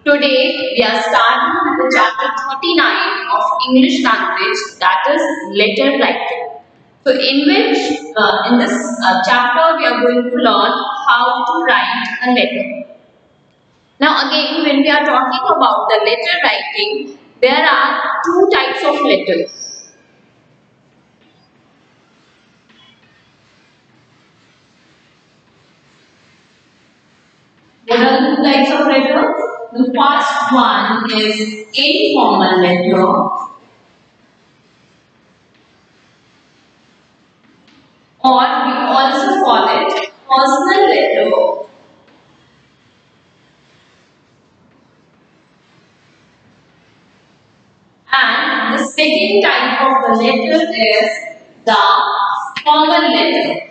Today we are starting with the chapter 39 of English language, that is letter writing. So in this chapter we are going to learn how to write a letter. Now again, when we are talking about the letter writing, there are two types of letters. What are the two types of letters? The first one is informal letter, or we also call it personal letter. And the second type of the letter is the formal letter.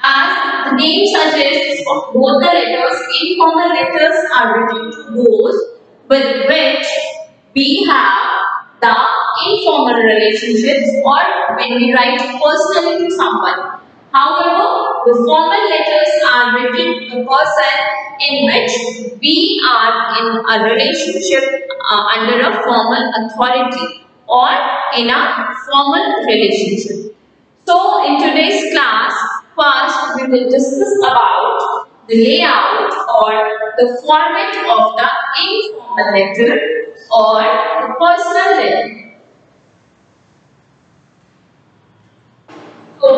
As the name suggests, both the letters, informal letters are written to those with which we have the informal relationships, or when we write personally to someone. However, the formal letters are written to the person in which we are in a relationship under a formal authority or in a formal relationship. So, in today's class, first we will discuss about the layout or the format of the informal letter or the personal letter. So,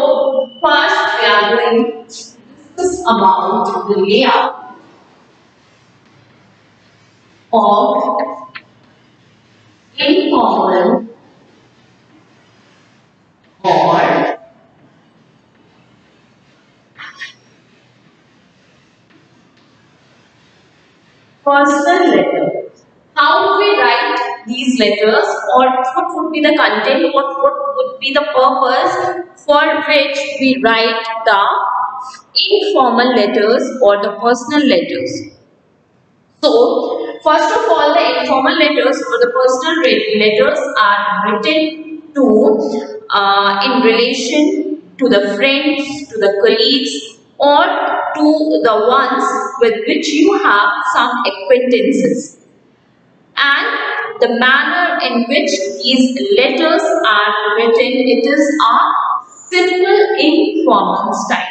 first we are going to discuss about the layout of informal or personal letter. How do we write these letters, or what would be the content, what would be the purpose for which we write the informal letters or the personal letters? So, first of all, the informal letters or the personal letters are written to in relation to the friends, to the colleagues, or to the ones with which you have some acquaintances. And the manner in which these letters are written, it is a simple informal style.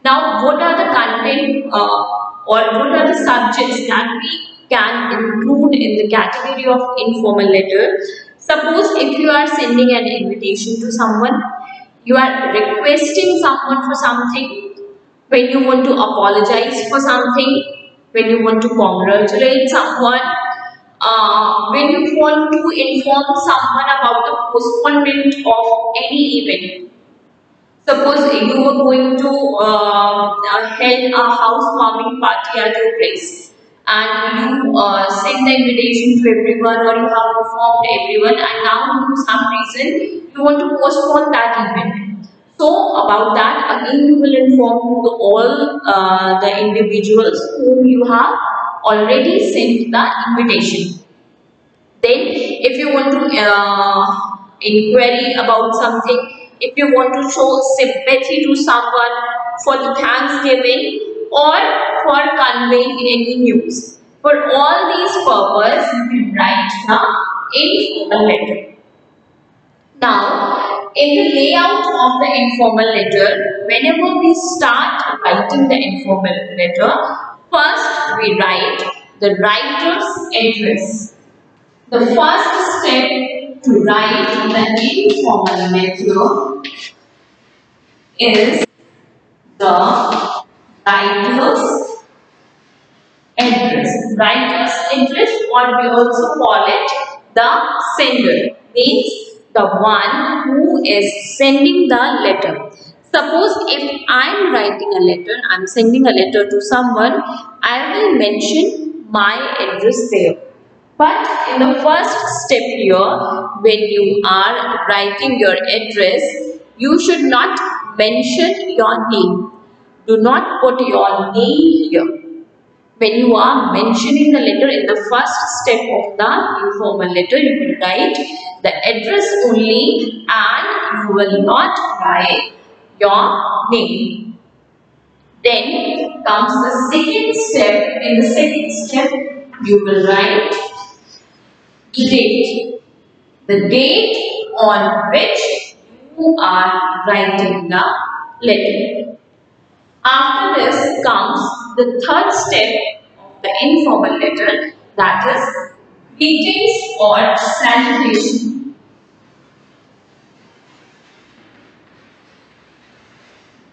Now, what are the content or what are the subjects that we can include in the category of informal letter? Suppose if you are sending an invitation to someone, you are requesting someone for something, when you want to apologize for something, when you want to congratulate someone, when you want to inform someone about the postponement of any event. Suppose you were going to hold a housewarming party at your place, and you sent the invitation to everyone, or you have informed everyone, and now due to some reason you want to postpone that event. So about that, again you will inform to all the individuals whom you have already sent the invitation. Then, if you want to inquiry about something, if you want to show sympathy to someone for the Thanksgiving or for conveying any news, for all these purposes, you can write the informal letter. Now, in the layout of the informal letter, whenever we start writing the informal letter, first we write the writer's address. The first step to write the informal letter is the writer's address. Writer's address, or we also call it the sender, means the one who is sending the letter. Suppose if I am writing a letter, I am sending a letter to someone, I will mention my address there. But in the first step here, when you are writing your address, you should not mention your name. Do not put your name here. When you are mentioning the letter in the first step of the informal letter, you will write the address only and you will not write your name. Then comes the second step. In the second step, you will write the date. The date on which you are writing the letter. After this comes the third step of the informal letter, that is greetings or salutation.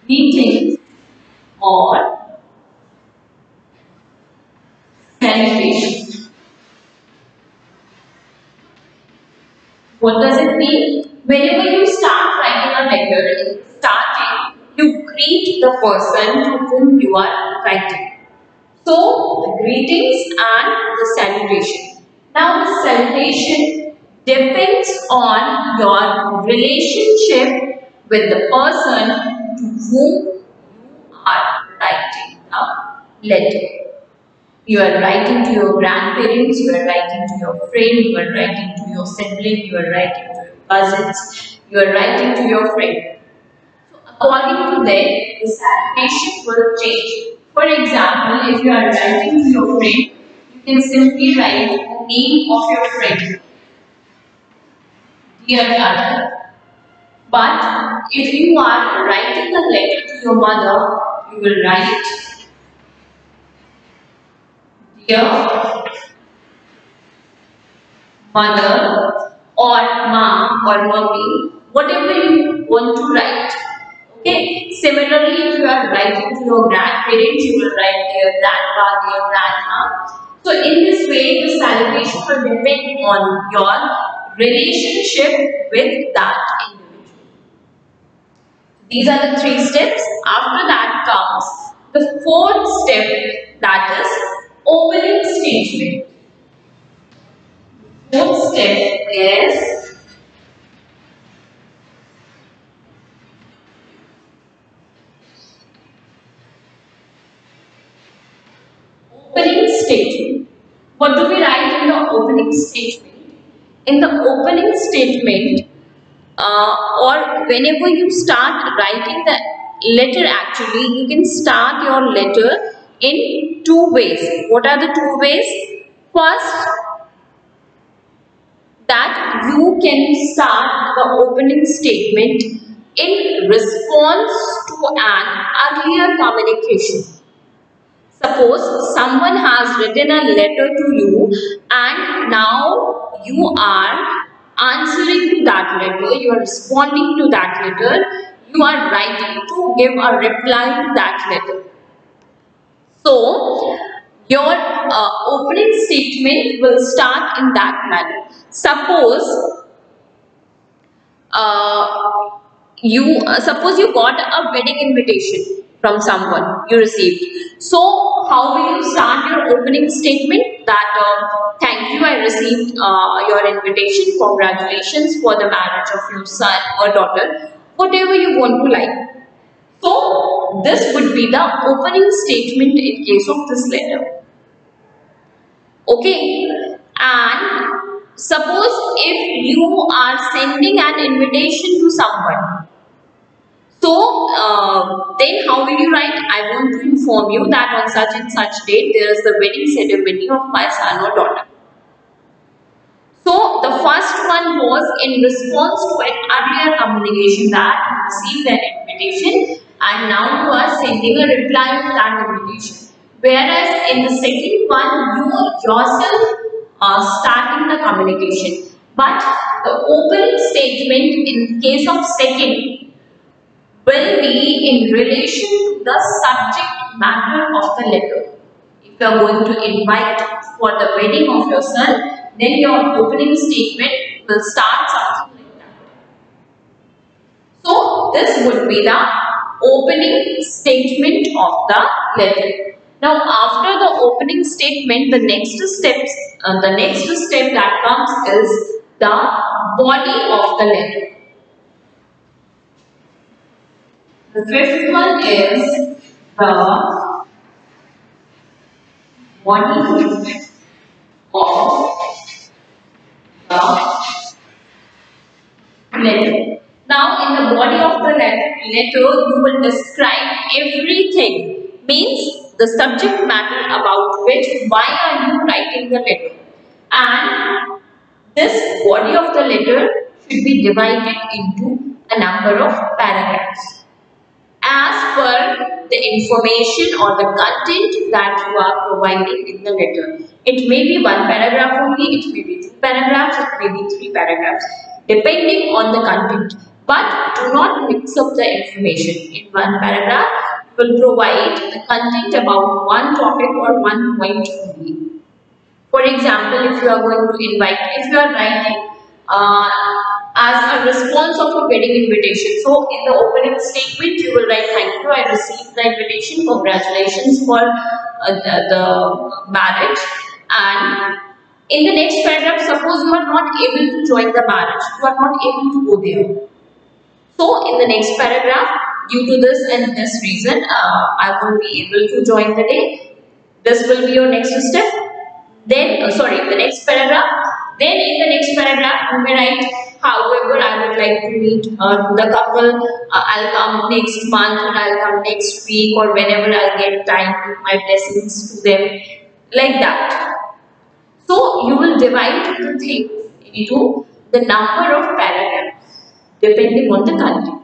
Greetings or salutation. What does it mean? Whenever you start writing a letter, in starting, you greet the person to whom you are writing. So, the greetings and the salutation. Now, the salutation depends on your relationship with the person to whom you are writing a letter. You are writing to your grandparents, you are writing to your friend, you are writing to your sibling, you are writing to your cousins, you are writing to your friend. So, according to that, the salutation will change. For example, if you are writing to your friend, you can simply write the name of your friend, dear Arthur. But if you are writing a letter to your mother, you will write, dear mother or mom or mommy, whatever you want to write. Okay. Similarly, if you are writing to your grandparents, you will write dear grandpa, dear grandma. So in this way, the salutation will depend on your relationship with that individual. These are the three steps. After that comes the fourth step, that is opening statement. Fourth step is opening statement. What do we write in the opening statement? In the opening statement, or whenever you start writing the letter, actually, you can start your letter in two ways. What are the two ways? First, that you can start the opening statement in response to an earlier communication. Suppose someone has written a letter to you and now you are answering to that letter, you are responding to that letter, you are writing to give a reply to that letter. So, your opening statement will start in that manner. Suppose suppose you got a wedding invitation from someone you received. So how will you start your opening statement? That thank you, I received your invitation, congratulations for the marriage of your son or daughter, whatever you want to like. So this would be the opening statement in case of this letter. Okay, and suppose if you are sending an invitation to someone, so then how will you write? I want to inform you that on such and such date there is the wedding ceremony of my son or daughter. So the first one was in response to an earlier communication that you received an invitation and now you are sending a reply to that invitation. Whereas in the second one, you yourself are starting the communication. But the opening statement in case of second will be in relation to the subject matter of the letter. If you are going to invite for the wedding of your son, then your opening statement will start something like that. So this would be the opening statement of the letter. Now after the opening statement, the next step that comes is the body of the letter. The fifth one is the body of the letter. Now in the body of the letter, you will describe everything means the subject matter about which why are you writing the letter, and this body of the letter should be divided into a number of paragraphs as per the information or the content that you are providing in the letter. It may be one paragraph only, it may be two paragraphs, it may be three paragraphs, depending on the content. But do not mix up the information. In one paragraph, you will provide the content about one topic or one point only. For example, if you are going to invite, if you are writing as a response of a wedding invitation. So, in the opening statement, you will write, "Thank you, I received the invitation. Congratulations for the marriage." And in the next paragraph, suppose you are not able to join the marriage, you are not able to go there. So, in the next paragraph, due to this and this reason, I won't be able to join the day. This will be your next step. Then, the next paragraph. Then, in the next paragraph, you may write, "However, I would like to meet the couple. I'll come next month, or I'll come next week, or whenever I'll get time. Give my blessings to them," like that. So, you will divide the things into the number of paragraphs depending on the content.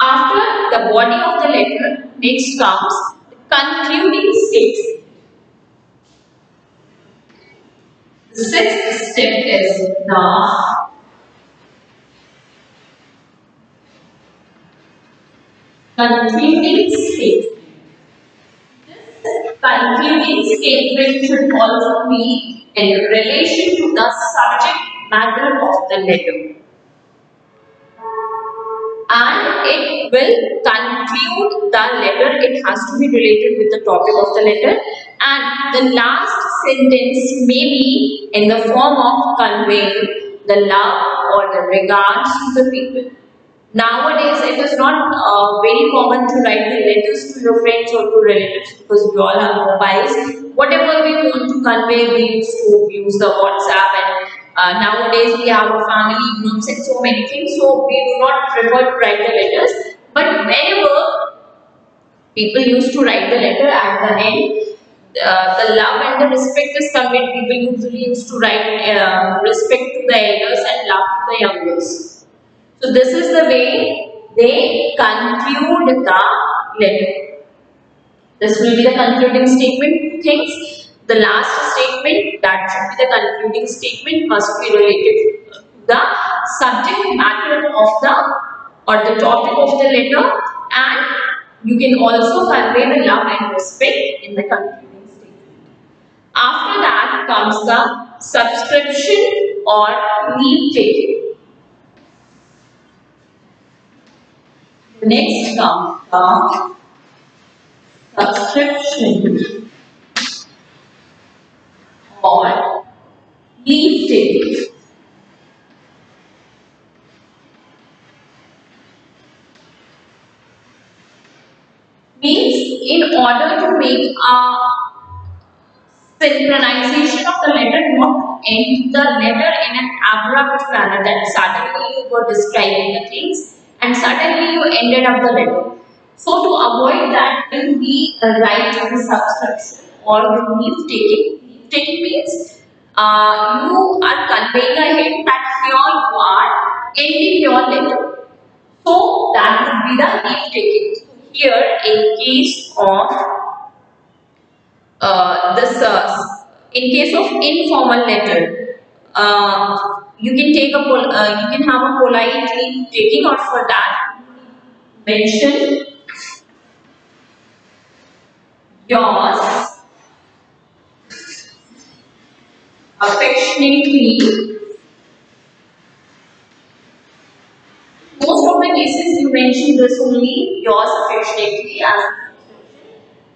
After the body of the letter, next comes the concluding statement. The sixth step is the concluding statement. This concluding statement should also be in relation to the subject matter of the letter, and it will conclude the letter. It has to be related with the topic of the letter, and the last sentence may be in the form of conveying the love or the regards to the people. Nowadays, it is not very common to write the letters to your friends or to relatives, because we all have mobiles. Whatever we want to convey, we used to use the WhatsApp, and nowadays we have a family groups and so many things, so we do not prefer to write the letters. But whenever people used to write the letter, at the end, the love and the respect is conveyed. People usually used to write respect to the elders and love to the youngers. So, this is the way they conclude the letter. This will be the concluding statement. Two things. The last statement, that should be the concluding statement, must be related to the subject matter of the or the topic of the letter, and you can also convey the love and respect in the concluding statement. After that comes the subscription or leave taking. Next comes the subscription or leave taking. Means, in order to make a synchronization of the letter, not to end the letter in an abrupt manner, that suddenly you were describing the things and suddenly you ended up the letter. So, to avoid that, when we write the subscription or the leave taking means you are conveying a hint that here you are ending your letter. So, that would be the leave taking. So, here, in case of in case of informal letter, you can take you can have a polite leave taking, or for that mention yours affectionately. Most of the cases you mention this only, yours affectionately, as,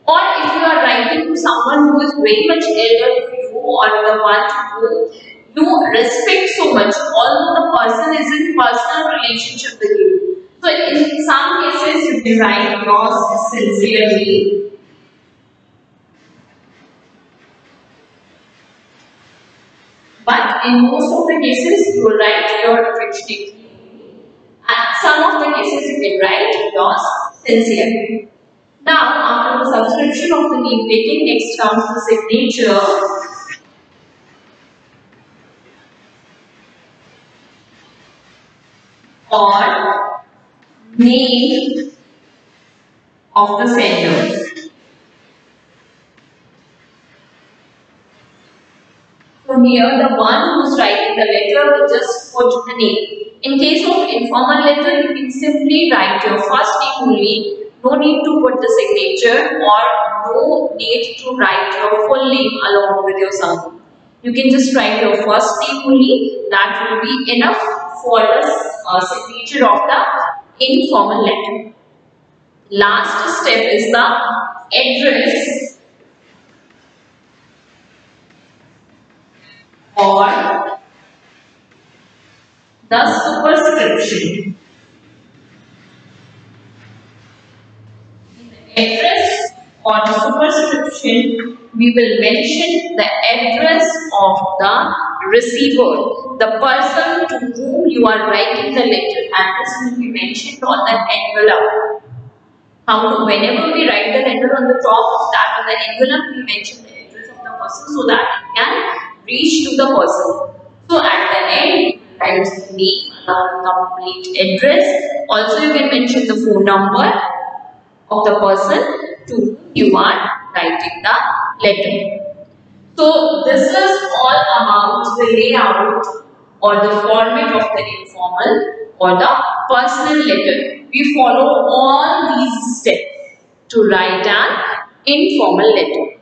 or if you are writing to someone who is very much elder to you, or the one who you respect so much, although the person is in personal relationship with you. So in some cases you can write yours sincerely, but in most of the cases you will write your affectionately, and some of the cases you can write yours sincerely. Now, after the subscription of the name taking, next comes the signature or name of the sender. So here the one who is writing the letter will just put the name. In case of informal letter, you can simply write your first name only. No need to put the signature or no need to write your full name along with your surname. You can just write your first name only. That will be enough for the signature of the informal letter. Last step is the address or the superscription. Address or the superscription, we will mention the address of the receiver, the person to whom you are writing the letter, and this will be mentioned on the envelope. Whenever we write the letter, on the top of that, on the envelope, we mention the address of the person so that it can reach to the person. So at the end, write the name, complete address. Also, you can mention the phone number of the person to whom you are writing the letter. So this is all about the layout or the format of the informal or the personal letter. We follow all these steps to write an informal letter.